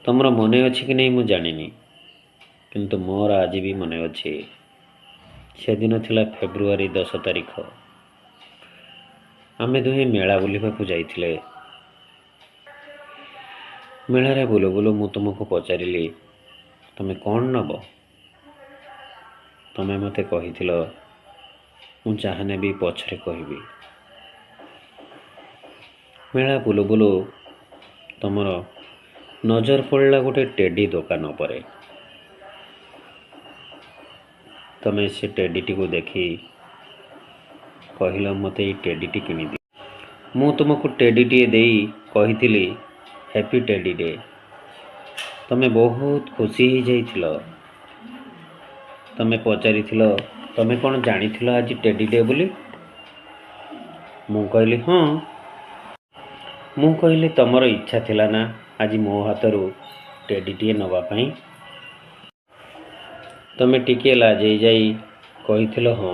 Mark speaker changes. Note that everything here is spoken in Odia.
Speaker 1: ତମର ମନେ ଅଛି କି ନାହିଁ ମୁଁ ଜାଣିନି, କିନ୍ତୁ ମୋର ଆଜି ବି ମନେ ଅଛି। ସେଦିନ ଥିଲା ଫେବୃଆରୀ 10 ତାରିଖ। ଆମେ ଦୁହେଁ ମେଳା ବୁଲିବାକୁ ଯାଇଥିଲେ। ମେଳାରେ ବୁଲୁ ବୁଲୁ ମୁଁ ତୁମକୁ ପଚାରିଲି, ତମେ କ'ଣ ନେବ? ତମେ ମୋତେ କହିଥିଲ, ମୁଁ ଯାହା ନେବି ପଛରେ କହିବି। ମେଳା ବୁଲୁ ବୁଲୁ ତମର ନଜର ପଡ଼ିଲା ଗୋଟେ ଟେଡି ଦୋକାନ ଉପରେ। ତମେ ସେ ଟେଡିଟିକୁ ଦେଖି କହିଲ, ମୋତେ ଏଇ ଟେଡିଟି କିଣିଦିଅ। ମୁଁ ତୁମକୁ ଟେଡିଟିଏ ଦେଇ କହିଥିଲି, ହ୍ୟାପି ଟେଡି ଡେ। ତମେ ବହୁତ ଖୁସି ହେଇଯାଇଥିଲ। ତମେ ପଚାରିଥିଲ, ତମେ କ'ଣ ଜାଣିଥିଲ ଆଜି ଟେଡି ଡେ ବୋଲି? ମୁଁ କହିଲି ହଁ। ମୁଁ କହିଲି, ତମର ଇଚ୍ଛା ଥିଲା ନା ଆଜି ମୋ ହାତରୁ ଟେଡିଟିଏ ନେବା ପାଇଁ? ତମେ ଟିକିଏ ଲାଜେଇ ଯାଇ କହିଥିଲ ହଁ।